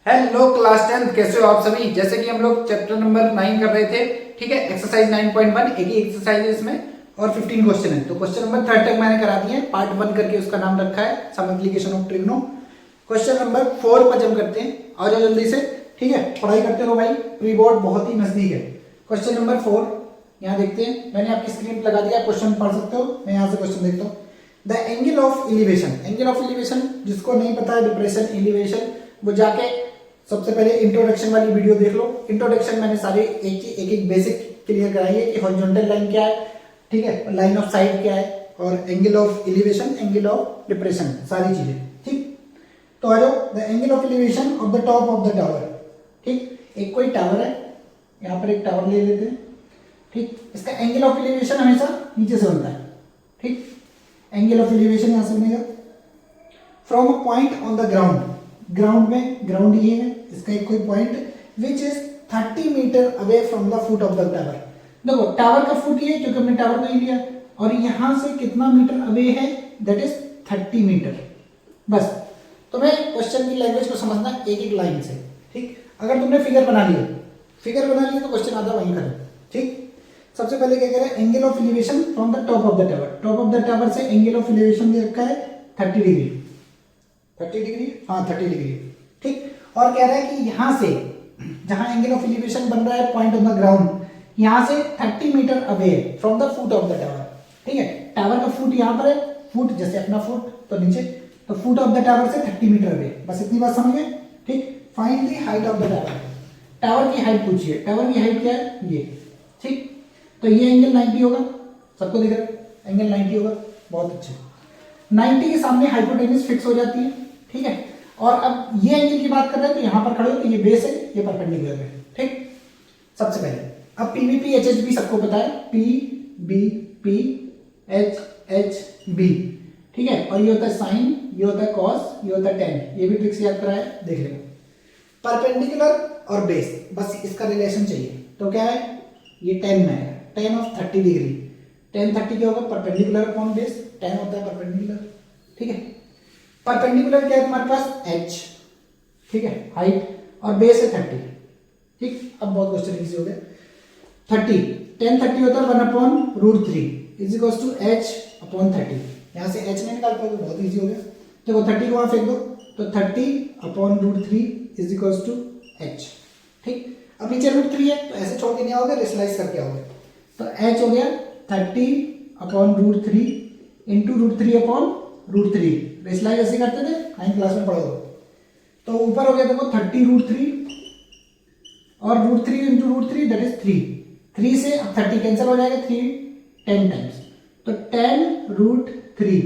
Hello class 10 कैसे हो आप सभी। जैसे कि हम लोग चैप्टर नंबर 9 कर रहे थे, ठीक है। एक्सरसाइज 9.1 एक ही एक्सरसाइज है इसमें और 15 क्वेश्चन है। तो क्वेश्चन नंबर 3 तक मैंने करा दिए हैं, पार्ट 1 करके उसका नाम रखा है some application of trigno. Question number 4 पर जम करते हैं, आ जाओ जल्दी से, ठीक है। पढ़ाई करते रहो भाई, प्री बोर्ड बहुत ही नजदीक है। क्वेश्चन नंबर 4 यहाँ देखते हैं, मैंने आपकी स्क्रीन पर लगा दिया, क्वेश्चन पढ़ सकते हो। मैं यहाँ से क्वेश्चन देखता हूँ। The angle of elevation, angle of elevation जिसको नहीं पता है, डिप्रेशन एलिवेशन, वो जाके सबसे पहले इंट्रोडक्शन वाली वीडियो देख लो। इंट्रोडक्शन मैंने सारे एक बेसिक क्लियर कराई है कि हॉरिजॉन्टल लाइन क्या है, ठीक है, लाइन ऑफ साइट क्या है, और angle of elevation, angle of depression, सारी चीजें, ठीक। तो आ जाओ, the angle of elevation of the top of the tower, ठीक। एक कोई टावर है, यहाँ पर एक टावर ले लेते हैं, ठीक। इसका एंगल ऑफ एलिवेशन हमेशा नीचे से बनता है, ठीक। एंगल ऑफ एलिवेशन यहां से बनेगा from a point on the ground, ground में, ग्राउंड ये है, इसका एक कोई point which is 30 metre away from the foot of the tower. देखो टावर का फुट ये, क्योंकि हमने टावर को ही लिया, और यहां से कितना मीटर अवे है, दैट इज 30 मीटर। बस तुम्हें क्वेश्चन की लैंग्वेज को समझना एक एक लाइन से, ठीक। अगर तुमने फिगर बना लिया तो क्वेश्चन आधा वहीं खत्म, ठीक। सबसे पहले क्या कह रहा है, angle of elevation from the top of the tower. Top of the tower से एंगल ऑफ एलिवेशन दे रखा है 30 डिग्री, 30 डिग्री, हाँ 30 डिग्री, ठीक। और कह रहा है कि यहां से जहां एंगल ऑफ एलिवेशन बन रहा है पॉइंट ऑन द ग्राउंड, यहां से 30 metre away from the foot of the tower, ठीक है। टावर का फुट यहां पर है, फुट जैसे अपना फुट तो नीचे, तो फुट ऑफ द टावर से 30 मीटर अवे, बस इतनी बात समझ गए, ठीक। Find the height of the tower, tower की हाइट पूछिए। टावर की हाइट क्या है, ये, ठीक। तो ये एंगल 90 होगा, सबको दिख रहा है, एंगल 90 होगा, बहुत अच्छे। 90 के सामने हाइपोटेन्यूज फिक्स हो जाती है, ठीक है। और अब ये एंगल की बात कर रहे हैं तो यहां पर खड़े हो तो ये बेस है, ये परपेंडिकुलर है, ठीक। सबसे पहले अब पीवीपी एचएचबी सबको पता है, P B P H B, ठीक है। और ये होता है साइन, ये होता है कॉस, ये होता है टेन, ये भी ट्रिक्स याद कराया, देख लेना। परपेंडिकुलर और बेस, बस इसका रिलेशन चाहिए। तो क्या है, ये टेन में है, टेन ऑफ 30 डिग्री, टेन 30 क्या होगा, परपेंडिकुलर अपॉन बेस, टेन होता है परपेंडिकुलर, ठीक है। परपेंडिकुलर क्या है तुम्हारे पास, एच, ठीक है, हाइट, और बेस है 30, ठीक। अब बहुत क्वेश्चन इजी हो गया। 30, टेन 30 होता है 1/√3 is equal to H upon 30। यहां से एच नहीं निकाल पाओगे, बहुत इजी हो गया। देखो 30 को वहां फेंक दो तो 30/√3 इज इक्वल टू एच, ठीक। अब नीचे √3 है तो ऐसे छोड़ के नहीं आओगे, रेशनलाइज करके आओगे। तो एच हो गया 30/√3 इंटू √3/√3, रेशनलाइज ऐसे करते थे 9th क्लास में पढ़ोगे। तो ऊपर हो गया देखो 30√3 और √3 इंटू √3 दैट इज 3, 3 से अब 30 कैंसिल हो जाएगा, 3 10 टाइम्स, तो 10√3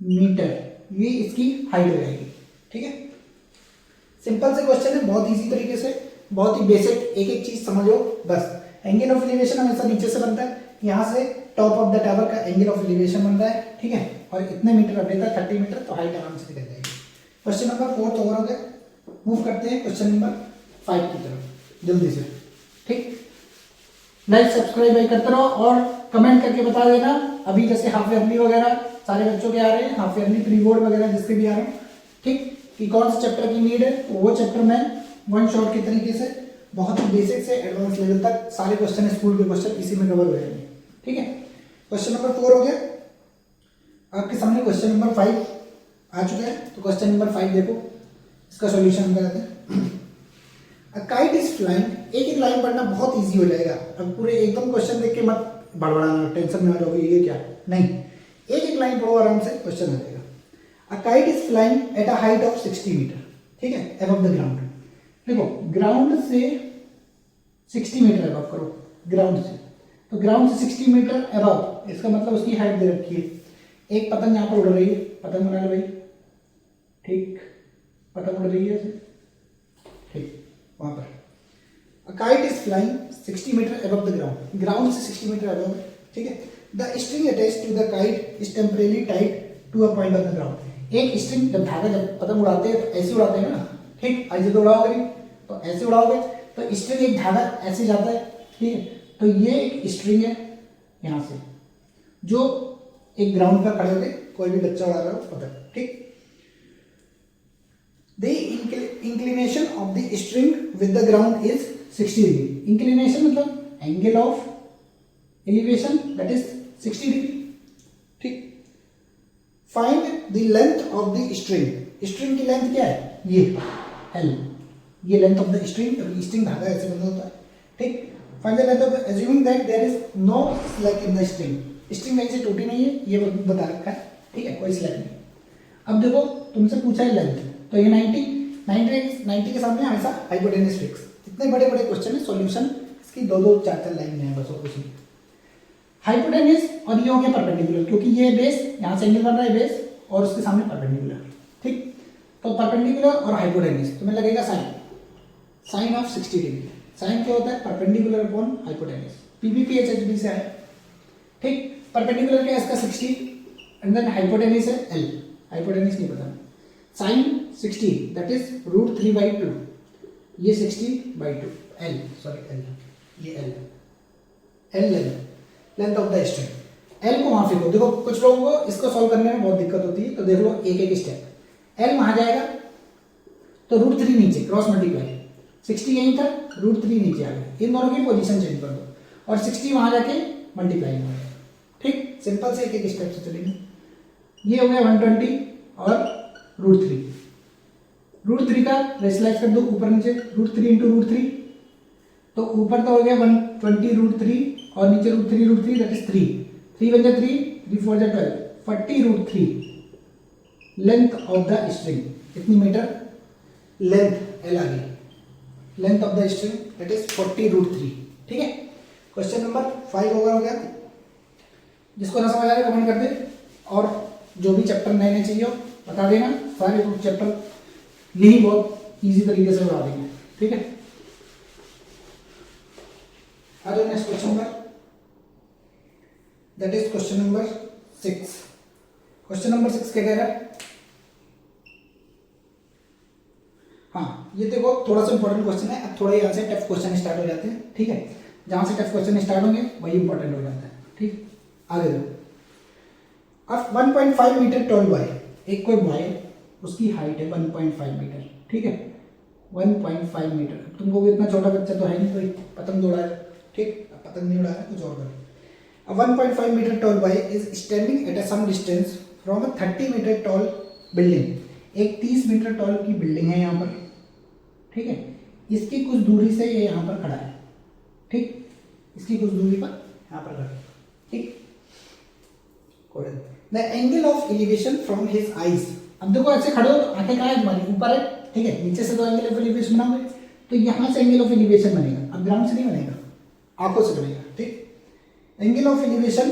मीटर, ये इसकी हाइट हो जाएगी, ठीक है। सिंपल से क्वेश्चन है, बहुत इजी तरीके से, बहुत ही बेसिक, एक एक चीज समझो बस। एंगल ऑफ एलिवेशन हमेशा नीचे से बनता है, यहां से टॉप ऑफ द टावर का एंगल ऑफ एलिवेशन बन रहा है, ठीक है। और इतने मीटर अब देता है 30 मीटर, तो हाइट आराम से निकल जाएगी। क्वेश्चन नंबर 4 तो ओवर हो गया। मूव करते हैं क्वेश्चन नंबर 5 की तरफ जल्दी से, ठीक। लाइक सब्सक्राइब भाई करते रहो और कमेंट करके बता देना। अभी जैसे हाफ ईयरली वगैरह सारे बच्चों के आ रहे हैं, हाफ ईयरली प्री बोर्ड वगैरह जिसके भी आ रहे हैं, ठीक, कि कौन से चैप्टर की नीड है, तो वो चैप्टर मैं वन शॉट के तरीके से बहुत ही बेसिक से एडवांस लेवल तक सारे क्वेश्चन, स्कूल के क्वेश्चन इसी में कवर हो जाएंगे, ठीक है। क्वेश्चन नंबर 4 हो गया आपके सामने। क्वेश्चन नंबर 5 आ चुका है, तो क्वेश्चन नंबर 5 देखो, इसका सॉल्यूशन हम करते हैं। अ काइट इज फ्लाइंग, एक एक लाइन पढ़ना बहुत इजी हो जाएगा। अब पूरे एकदम क्वेश्चन देख के मत बड़बड़ाना, टेंशन में आ जाओगे ये क्या, नहीं, एक एक लाइन पढ़ो आराम से, क्वेश्चन आ जाएगा। A kite is flying at a height of 60 metre, ठीक है, अबव द ग्राउंड। देखो ग्राउंड से 60 मीटर अबव करो, ग्राउंड से, तो ग्राउंड से 60 मीटर अबव, इसका मतलब उसकी हाइट दे रखी है। एक पतंग यहाँ पर उड़ रही है, पतंग बना लो भाई, ठीक, पतंग उड़ रही है ऐसे, ठीक, वहां पर। A kite is flying 60 metre above the ground, ground से 60 मीटर above, ठीक है। The string attached to the kite is temporarily tied to a point on the ground. एक स्ट्रिंग, जब धागा, जब पतंग उड़ाते हैं तो ऐसे उड़ाते हैं ना, ठीक, ऐसे तो उड़ाओगे नहीं, तो ऐसे उड़ाओगे तो स्ट्रिंग, एक धागा ऐसे जाता है, ठीक है। तो ये एक स्ट्रिंग है यहां से, जो एक ग्राउंड पर खड़े होकर कोई भी बच्चा उड़ा रहा हो पतंग, ठीक। The inclination of the string with the ground is 60 degree. Inclination मतलब angle of elevation that is 60 degree. ठीक, find the length of the string. String की लेंथ क्या है, ये L, ये length of the string. String धागा ऐसे बंधा होता है। ठीक, find the length of assuming that there is no slack in the string. String कहीं से टूटी नहीं है, ये बता रखा है। ठीक है, कोई स्लैक नहीं। अब देखो तुमसे पूछा है लेंथ, तो ये 90 के सामने हमेशा हाइपोटेन्यूज फिक्स। इतने बड़े बड़े क्वेश्चन है, सॉल्यूशन इसकी 2-2 4-4 लाइन में है बस, और कुछ नहीं। हाइपोटेन्यूज और ये हो गया परपेंडिकुलर, क्योंकि ये बेस यहाँ से एंगल बन रहा है बेस और उसके सामने परपेंडिकुलर। ठीक, तो परपेंडिकुलर और हाइपोटेन्यूज तुम्हें लगेगा साइन ऑफ 60 डिग्री। साइन क्या होता है, परपेंडिकुलर अपॉन हाइपोटेन्यूज। PPPHHB से है। ठीक, परपेंडिकुलर क्या है इसका 60 एंड देन हाइपोटेन्यूज है L। हाइपोटेन्यूज नहीं पता। साइन 60 दैट इज √3/2, ये 60/2 L, सॉरी L, ये L length of the string. L को वहां फेंको। देखो कुछ लोगों को इसको सॉल्व करने में बहुत दिक्कत होती है, तो देख लो एक एक स्टेप। L वहां जाएगा तो √3 नीचे क्रॉस मल्टीप्लाई, 60 यहीं था, √3 नीचे आ गया। इन दोनों की पोजीशन चेंज कर दो और 60 वहां जाके मल्टीप्लाई हो गया। ठीक, सिंपल से एक एक स्टेप से चलेंगे। ये हो गया 120 और √3 का रेशलाइज कर दो ऊपर नीचे, √3 इंटू √3, तो ऊपर तो हो गया 120 √3 और नीचे √3 दैट इज 3, 3 वन जा 3, 3 4 जा 12, 40 √3 लेंथ ऑफ द स्ट्रिंग। इतनी मीटर लेंथ L आ गई। Length of the string that is 40 √3। ठीक है, क्वेश्चन नंबर 5 हो गया। जिसको ना समझ आ रहा है कमेंट कर दे, और जो भी चैप्टर नए चाहिए हो बता देना। सारे चैप्टर यही बहुत इजी तरीके से बता देंगे। ठीक है, आ जाओ नेक्स्ट क्वेश्चन पर, that is question number 6। Question number 6 क्या कह रहा है? हाँ, ये देखो थोड़ा सा इंपॉर्टेंट क्वेश्चन है। अब थोड़ा यहाँ से टफ क्वेश्चन स्टार्ट हो जाते हैं। ठीक है, जहां से टफ क्वेश्चन स्टार्ट होंगे वही इंपॉर्टेंट हो जाता है। ठीक, आगे देखो। अब 1.5 मीटर टॉल बॉय, एक कोई बॉय उसकी हाइट है 1.5 मीटर। ठीक है, 1.5 मीटर। तुमको भी इतना छोटा बच्चा तो है नहीं, कोई पतंग उड़ा है। ठीक, पतंग नहीं उड़ा है, कुछ और करो। A 1.5 meter tall boy is standing at a some distance from a 30 meter tall building। एक 30 मीटर टॉल की बिल्डिंग है यहाँ पर। ठीक है, इसकी कुछ दूरी से ये यहाँ पर खड़ा है। ठीक, इसकी कुछ दूरी पर यहाँ पर खड़ा है। ठीक, the angle of elevation from his eyes. अब देखो ऐसे खड़े हो तो आंखें कहाँ है तुम्हारी, ऊपर है। ठीक है, नीचे से तो एंगल ऑफ एलिवेशन बनाओगे, तो यहाँ से एंगल ऑफ एलिवेशन बनेगा। अब ग्राउंड से नहीं बनेगा, आंखों से बनेगा। ठीक, angle of elevation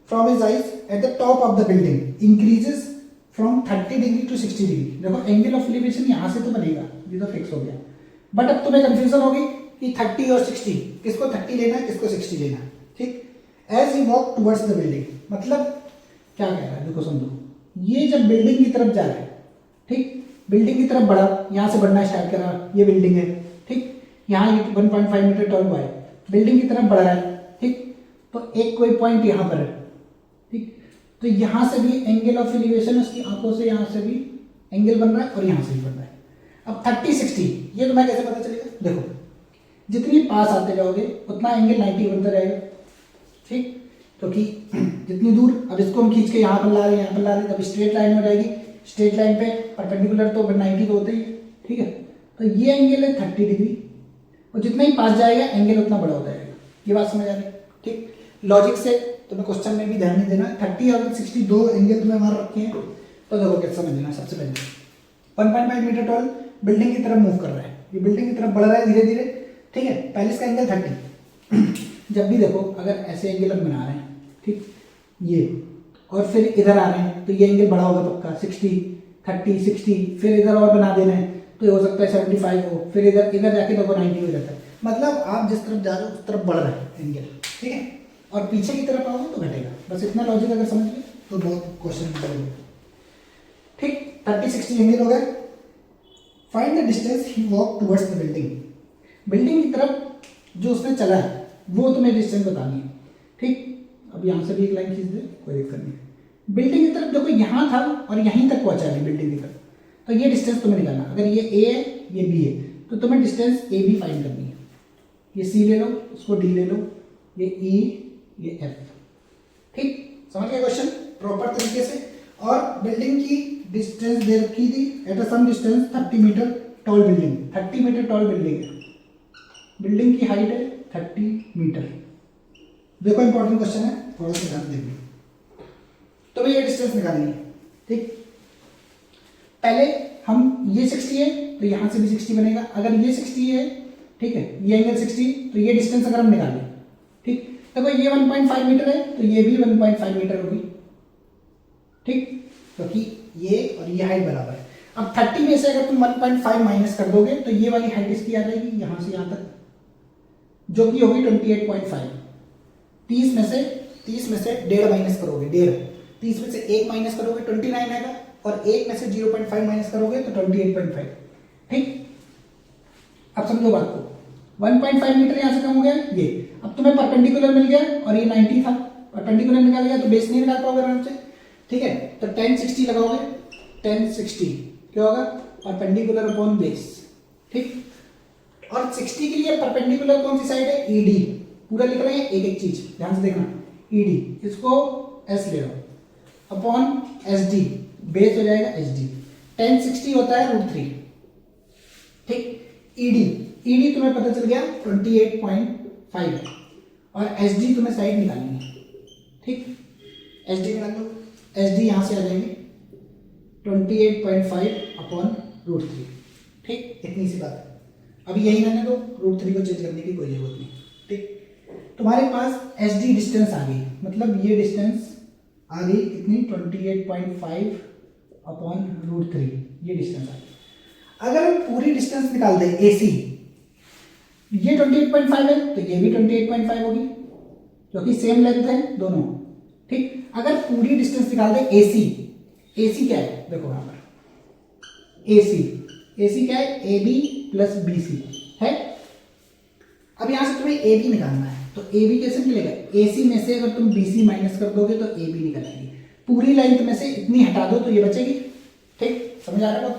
from his eyes at the top of the building increases from 30 degree to 60 degree. देखो एंगल ऑफ एलिवेशन यहाँ से तो बनेगा, ये तो फिक्स हो गया। बट अब तुम्हें कंफ्यूजन होगी कि 30 और 60, किसको 30 लेना है, किसको 60 लेना है। ठीक, as he walk towards the building, मतलब क्या कह रहा है देखो समझो। ये जब बिल्डिंग की तरफ जा रहा है, ठीक, बिल्डिंग की तरफ बढ़ा, यहाँ से बढ़ना स्टार्ट करा, ये बिल्डिंग है। ठीक, यहाँ 1.5 मीटर टॉल बॉय बिल्डिंग की तरफ बढ़ रहा है। ठीक, तो एक कोई पॉइंट यहाँ पर है। ठीक, तो यहाँ से भी एंगल ऑफ एलिवेशन उसकी आंखों से यहाँ से भी एंगल बन रहा है और यहाँ से भी बन रहा है। अब 30-60 ये तुम्हें कैसे पता चलेगा? देखो जितनी पास आते जाओगे उतना एंगल 90 बनता रहेगा। ठीक, क्योंकि जितनी दूर, अब इसको हम खींच के यहाँ पर ला रहे हैं, यहाँ पर ला रहे हैं, तब स्ट्रेट लाइन हो जाएगी। स्ट्रेट लाइन पे परपेंडिकुलर तो 90 तो होते ही है। ठीक है, तो ये एंगल है 30 डिग्री, और जितना ही पास जाएगा एंगल उतना बड़ा हो जाएगा। ये बात समझ आ रही है? ठीक, लॉजिक से तुम्हें क्वेश्चन में भी ध्यान नहीं देना। 30 और 60 दो एंगल तुम्हें मार रखे हैं, तो देखो कैसे समझ लेना। सबसे पहले 1.5 मीटर टॉल बिल्डिंग की तरफ मूव कर रहा है, ये बिल्डिंग की तरफ बढ़ रहा है धीरे धीरे। ठीक है, पहले इसका एंगल 30। जब भी देखो अगर ऐसे एंगल हम बना रहे हैं, ठीक, ये और फिर इधर आ रहे हैं, तो ये एंगल बड़ा होगा पक्का 60, 30, 60, फिर इधर और बना देना है तो ये हो सकता है 75 हो, फिर इधर इधर जाके देखो 90 हो जाता है। मतलब आप जिस तरफ जा रहे हो उस तरफ बढ़ रहा है एंगल। ठीक है, और पीछे की तरफ आओगे तो घटेगा। बस इतना लॉजिक अगर समझ लिया तो बहुत क्वेश्चन निकलेगा। ठीक, 30-60 एंगल हो गए। Find the distance he walk towards the building. Building की तरफ जो उसने चला है वो तुम्हें डिस्टेंस बतानी है। ठीक, अब यहाँ से भी एक लाइन खींच दे, कोई दिक्कत नहीं। बिल्डिंग की तरफ देखो यहाँ था और यहीं तक पहुंचा है बिल्डिंग की तरफ, तो ये डिस्टेंस तुम्हें निकालना, अगर ये ए है ये बी है तो तुम्हें डिस्टेंस ए बी फाइंड करनी है। ये सी ले लो, उसको डी ले लो, ये ई, ये एफ। ठीक, समझ गए क्वेश्चन प्रॉपर तरीके से। और बिल्डिंग की डिस्टेंस दे रखी थी at a some distance 30 metre tall building, 30 metre tall building है, बिल्डिंग की हाइट है 30 मीटर। देखो इंपॉर्टेंट क्वेश्चन है, थोड़ा सा ध्यान देंगे। तो भाई ये डिस्टेंस निकालनी है। ठीक, पहले हम ये 60 है तो यहाँ से भी 60 बनेगा, अगर ये 60 है, ठीक है, ये एंगल 60, तो ये डिस्टेंस अगर हम निकालें, ठीक, तो भाई ये 1.5 मीटर है तो ये भी 1.5 मीटर होगी। ठीक, क्योंकि ये और ये हाइट बराबर है। अब 30 में से अगर तुम 1.5 माइनस कर दोगे तो ये वाली हाइट इसकी आ जाएगी यहाँ से यहाँ तक, जो कि होगी 28.5। 30 में से 1.5 माइनस करोगे, 1.5, 30 में से 1 माइनस करोगे 29 आएगा, और 1 में से 0.5 माइनस करोगे तो 28.5। ठीक, अब समझो बात को, 1.5 मीटर यहाँ से कम हो गया ये। अब तुम्हें परपेंडिकुलर मिल गया और ये 90 था, परपेंडिकुलर निकाल गया तो बेस नहीं निकाल पाओगे आराम से। ठीक है, तो tan 60 लगाओगे, tan 60 क्या होगा, परपेंडिकुलर अपॉन बेस। ठीक, और 60 के लिए परपेंडिकुलर कौन सी साइड है, ईडी। पूरा लिख रहे हैं, एक एक चीज ध्यान से देखना, ईडी, इसको एस ले लो, अपॉन एस डी, बेस हो जाएगा एच डी। tan 60 होता है √3। ठीक, ईडी तुम्हें पता चल गया 28.5 है, और एच डी तुम्हें साइड निकालनी है। ठीक, एच डी निकाल लो, एच डी यहाँ से आ जाएंगे 28.5 अपॉन √3। ठीक, इतनी सी बात है। अभी यही रहने दो, √3 को चेंज करने की कोई जरूरत नहीं। ठीक, तुम्हारे पास एच डी डिस्टेंस आ गई, मतलब ये डिस्टेंस आ गई कितनी, 28.5 अपॉन √3, ये डिस्टेंस आ गई। अगर हम पूरी डिस्टेंस निकाल दें AC, ये 28.5 है तो ये भी 28.5 होगी, क्योंकि सेम लेंथ है दोनों। ठीक, अगर पूरी डिस्टेंस निकाल दें AC क्या है, देखो यहाँ पर AC क्या है, AB प्लस BC है। अब यहाँ से तुम्हें AB निकालना है, तो AB कैसे मिलेगा, AC में से अगर तुम BC माइनस कर दोगे तो AB निकल आएगी। पूरी लेंथ में से इतनी हटा दो तो ये बचेगी। ठीक, समझ आ रहा है,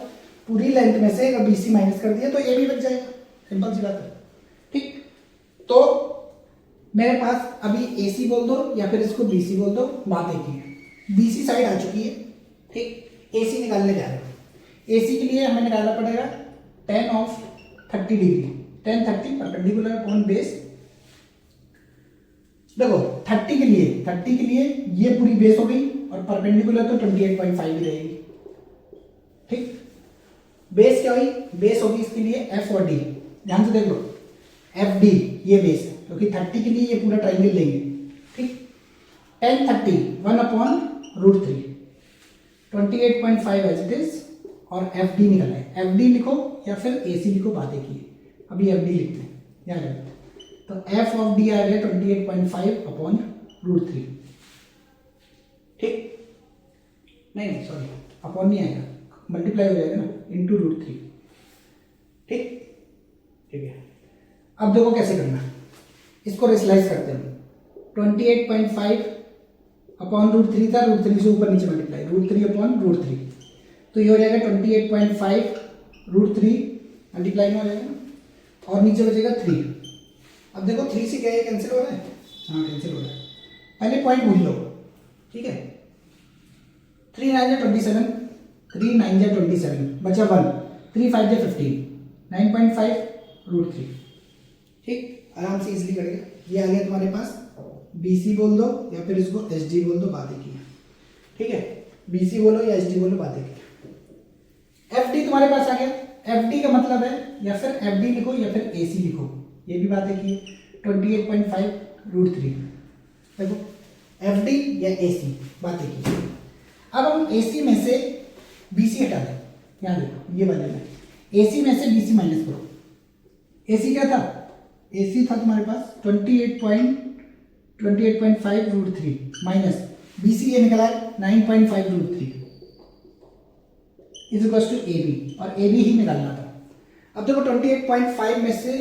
पूरी लेंथ में से अगर BC माइनस कर दिया तो AB बच जाएगा, सिंपल सी बात है। ठीक, तो मेरे पास अभी AC बोल दो या फिर इसको BC बोल दो, बात एक ही है। BC साइड आ चुकी है। ठीक, AC निकालने जा रहे हो। AC के लिए हमें निकालना पड़ेगा tan of 30 degree, tan 30 perpendicular upon base. देखो 30 के लिए ये पूरी बेस हो गई, और परपेंडिकुलर तो 28.5 ही रहेगी। ठीक, बेस क्या हुई, बेस होगी इसके लिए F और D। ध्यान से देख लो, FD ये बेस है, क्योंकि 30 के लिए ये पूरा ट्राइंगल लेंगे। ठीक, tan 30 1 upon √3, 28.5 as it is, और FD निकलना है। FD लिखो या फिर AC लिखो, बातें की। अभी FD लिखते हैं, याद रखते हैं। तो F ऑफ D आ गया 28.5 अपॉन √3। ठीक, नहीं सॉरी, अपॉन नहीं आएगा, मल्टीप्लाई हो जाएगा ना, इंटू √3। ठीक है, अब देखो कैसे करना है, इसको रेशनलाइज करते हैं। 28.5 अपॉन √3 था, √3 से ऊपर नीचे मल्टीप्लाई, √3 अपॉन √3, तो ये हो जाएगा 28.5 √3 मल्टीप्लाई में हो जाएगा, और नीचे बचेगा 3। अब देखो 3 से क्या है, कैंसिल हो रहा है, हाँ कैंसिल हो रहा है। पहले पॉइंट भूल लो। ठीक है, 3 9 जा 27, 3 9 जा 27, बचा 1, 3 5 जा 15, 9.5 √3। ठीक, आराम से इजीली करेगा। ये आ गया तुम्हारे पास, BC बोल दो या फिर इसको SD बोल दो, बातें की। ठीक है, BC बोलो या SD बोलो, बातें की। FD तुम्हारे पास आ गया, FD का मतलब है या फिर FD लिखो या फिर AC लिखो, ये भी बातें की। 28.5 √3, देखो FD या AC, बातें की। अब हम AC में से BC हटा दें, यहाँ देखो ये वाले में AC में से BC माइनस करो। AC क्या था, AC था तुम्हारे पास 28.5 √3 माइनस BC ये निकला है 9.5 √3 इज इक्वल टू AB, और AB ही निकालना था। अब देखो 28.5 में से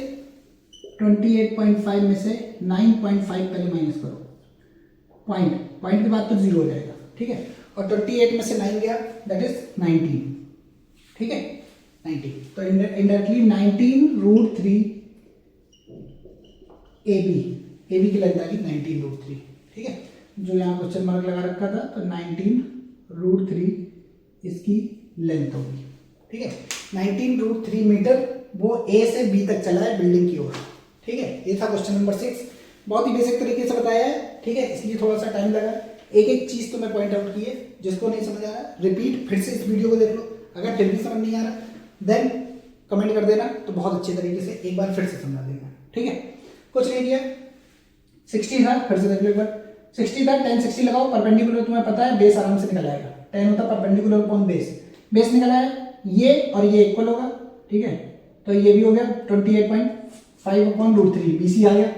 9.5 पहले माइनस करो, पॉइंट के बाद तो 0 हो जाएगा। ठीक है, और 28 में से 9 गया, दैट इज 19। ठीक। ठीक है 19, तो इनडायरेक्टली 19√3 AB, AB की लेंथ आ गई 19√3, ठीक है। जो यहाँ क्वेश्चन मार्क लगा रखा था तो 19√3 इसकी लेंथ होगी, ठीक है। 19√3 मीटर वो A से B तक चला है बिल्डिंग की ओर, ठीक है। ये था क्वेश्चन नंबर 6, बहुत ही बेसिक तरीके से बताया है, ठीक है, इसलिए थोड़ा सा टाइम लगा। एक एक चीज तो मैं पॉइंट आउट की है, जिसको नहीं समझ आ रहा रिपीट फिर से इस वीडियो को देख लो, अगर फिर भी समझ नहीं आ रहा देन कमेंट कर देना, तो बहुत अच्छे तरीके से एक बार फिर से समझा देना, ठीक है। कुछ नहीं किया, 60 था, फिर से देख लो एक बार, 60 था, 10 60 लगाओ, परपेंडिकुलर तुम्हें पता है बेस आराम से निकल आएगा, 10 होता परपेंडिकुलर अपॉन बेस, बेस निकल आया, ये और ये इक्वल होगा, ठीक है, तो ये भी हो गया 28.5 अपॉन √3, BC आ गया।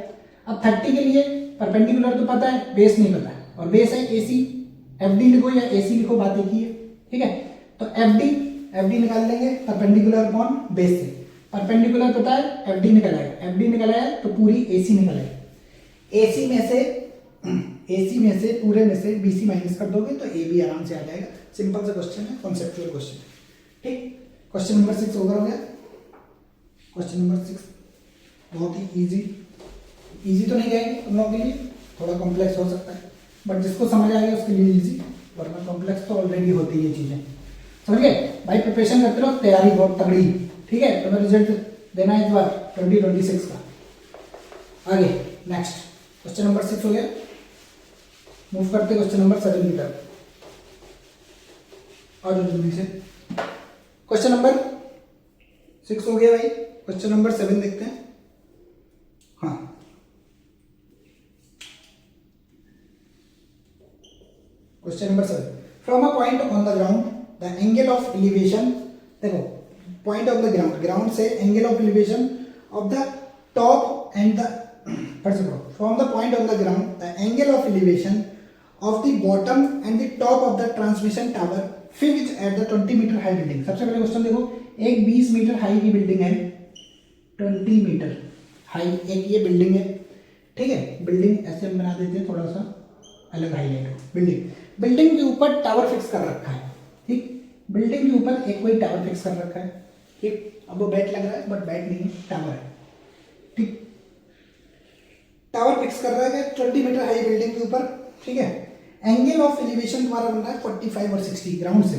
अब 30 के लिए परपेंडिकुलर तो पता है, बेस नहीं पता है, और बेस है AC, FD लिखो या AC लिखो, बात एक ही है, ठीक है। तो FD निकाल लेंगे परपेंडिकुलर अपॉन बेस से, परपेंडिकुलर पता है FD निकल आएगा, FD निकल आया तो पूरी AC निकल आएगी, AC में से पूरे में से BC माइनस कर दोगे तो AB आराम से आ जाएगा। सिंपल सा क्वेश्चन है, कॉन्सेप्चुअल क्वेश्चन है, ठीक। क्वेश्चन नंबर 6 ओवर हो गया। क्वेश्चन नंबर 6 बहुत ही इजी तो नहीं कहेंगे तुम लोगों के लिए, थोड़ा कॉम्प्लेक्स हो सकता है, बट जिसको समझ आ गया उसके लिए इजी, वरना कॉम्प्लेक्स तो ऑलरेडी होती है ये चीजें, समझ गए भाई। प्रिपरेशन करते रहो, तैयारी बहुत तगड़ी, ठीक है। तुम्हें रिजल्ट देना है इस बार 2026 का। आगे नेक्स्ट क्वेश्चन नंबर 6 हो गया, मूव करते क्वेश्चन नंबर 7 की तरफ, और जल्दी से क्वेश्चन नंबर 6 हो गया भाई। क्वेश्चन नंबर 7 देखते हैं। हाँ, question number 7, from a point on the ground the angle of elevation, देखो पॉइंट ऑन द ग्राउंड से angle of elevation of the top and the, first from the point on the ground the angle of elevation of the bottom and the top of the transmission tower fixed at the 20 metre high building. सबसे पहले question देखो, एक 20 metre high की building है, 20 metre high एक ये building है, ठीक है। बिल्डिंग ऐसे हम बना देते हैं, थोड़ा सा अलग हाईलाइट हो। बिल्डिंग के ऊपर टावर फिक्स कर रखा है, ठीक। बिल्डिंग के ऊपर एक कोई टावर फिक्स कर रखा है, ठीक। अब वो बैट लग रहा है, बट बैट नहीं है, टावर है, ठीक। टावर फिक्स कर रहा है 20 मीटर हाई बिल्डिंग के ऊपर, ठीक है। एंगल ऑफ एलिवेशन तुम्हारा बन रहा है 45 और 60 ग्राउंड से,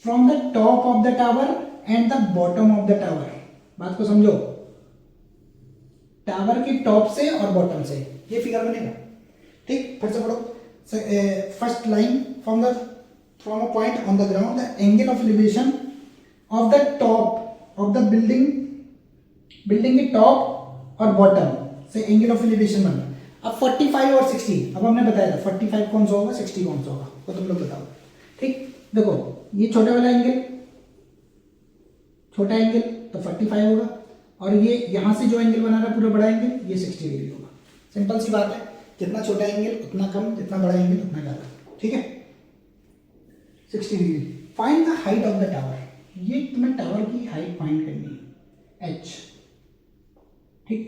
from the top of the tower and the bottom of the tower. बात को समझो, टावर के टॉप से और बॉटम से ये फिगर बनेगा, ठीक। फिर से पढ़ो, first line, from a point on the ground the angle of elevation of the top of the building के टॉप और बॉटम से एंगल ऑफ एलिवेशन बन रहा है। अब 45 और 60, अब हमने बताया था 45 कौन सा होगा, 60 कौन सा होगा, वो तुम लोग बताओ, ठीक। देखो ये छोटे वाला एंगल, छोटा एंगल तो 45 होगा, और ये यहां से जो एंगल बना रहा है पूरा बड़ा एंगल, ये 60 डिग्री होगा। सिंपल सी बात है, जितना छोटा एंगल उतना कम, जितना बड़ा एंगल उतना ज्यादा, ठीक है। 60 degree. Find the height of the tower, ये तुम्हें टावर की हाइट फाइंड करनी है, h, ठीक।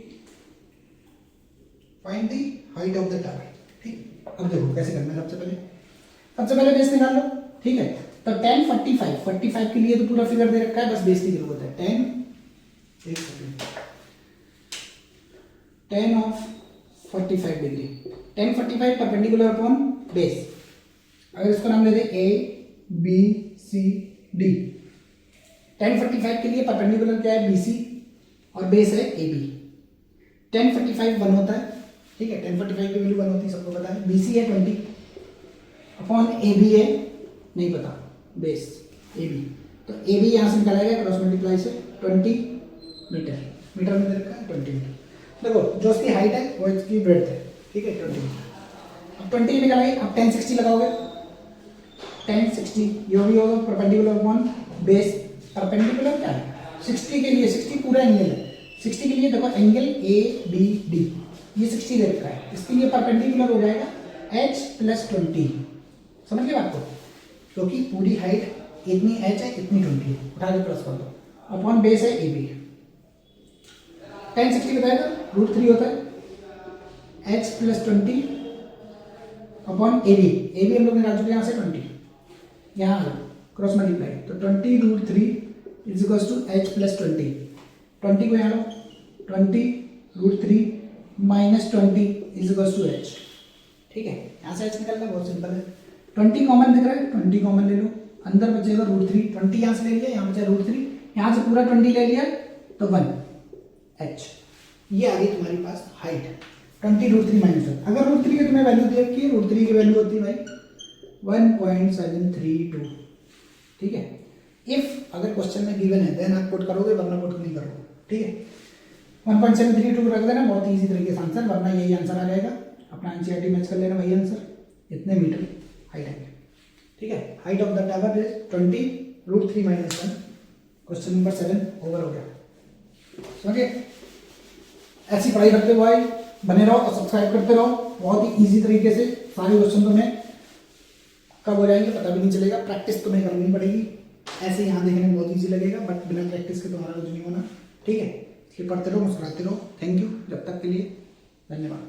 Find the height of the tower, ठीक। अब देखो कैसे करना है, सबसे पहले बेस निकाल लो, ठीक है। तो 10 45 के लिए तो पूरा फिगर दे रखा है, बस बेस की जरूरत है। 10 of 45 degree, 10 45 perpendicular upon base. अगर इसको नाम दे दे A B C D, 10 45 के लिए परपेंडिकुलर क्या है, BC, और बेस है AB। 10 45 1 होता है, ठीक है। 10 45 की वैल्यू 1 होती है, सबको पता है। BC है 20 अपॉन AB है, नहीं पता, बेस AB, तो AB यहाँ से निकल आएगा क्रॉस मल्टीप्लाई से 20 मीटर, मीटर में दे रखा है 20 मीटर। देखो जो इसकी हाइट है वो इसकी ब्रेड्थ है, ठीक है, 20 मीटर। अब 20 निकल आई, अब 10 60 लगाओगे, 10 60 ये भी होगा परपेंडिकुलर अपॉन बेस। परपेंडिकुलर क्या है, 60 के लिए 60 पूरा एंगल है, 60 के लिए देखो एंगल ABD, ये 60 दे रखा है, इसके लिए परपेंडिकुलर हो जाएगा H + 20। समझ गए बात को, क्योंकि पूरी हाइट इतनी H है, इतनी 20 है, उठा के प्लस कर दो, अपॉन बेस है AB। 10 60 बताएगा √3 होता है, H + 20 अपॉन AB। AB हम लोग निकाल चुके हैं यहाँ से 20, यहाँ क्रॉस मल्टीप्लाई, तो 20√3 is equals to h plus 20, 20 को यहाँ लो, 20√3 minus 20 is equals to h, ठीक है। यहाँ से h निकलना बहुत सिंपल है, 20 कॉमन दिख रहा है, 20 कॉमन ले लो, अंदर बचेगा √3, 20 यहाँ से ले लिया, यहाँ बचा √3, यहाँ से पूरा 20 ले लिया तो 1h, ये आ गई तुम्हारे पास हाइट 20√3 माइनस 1। अगर √3 की तुम्हें वैल्यू दे रखी है, √3 की वैल्यू होती है भाई 1.732, ठीक है। इफ अगर क्वेश्चन में गिवन है देन आप पुट करोगे, वरना पुट नहीं करोगे, ठीक है। 1.732 रख देना, बहुत ईजी तरीके से आंसर, वरना यही आंसर आ जाएगा। अपना एनसीईआरटी मैच कर लेना, वही आंसर, इतने मीटर हाइट है, ठीक है। Height of the tower is 20√3 minus 1। Question number 7 over हो गया। ओके, ऐसी पढ़ाई करते हुए बने रहो और सब्सक्राइब करते रहो। बहुत ही इजी तरीके से सारे क्वेश्चन तुम्हें कब हो जाएंगे पता भी नहीं चलेगा, प्रैक्टिस तुम्हें करनी पड़ेगी। ऐसे यहाँ देखने में बहुत इजी लगेगा, बट बिना प्रैक्टिस के तुम्हारा कुछ नहीं होना, ठीक है। इसलिए पढ़ते रहो, मुस्कुराते रहो। थैंक यू, जब तक के लिए धन्यवाद।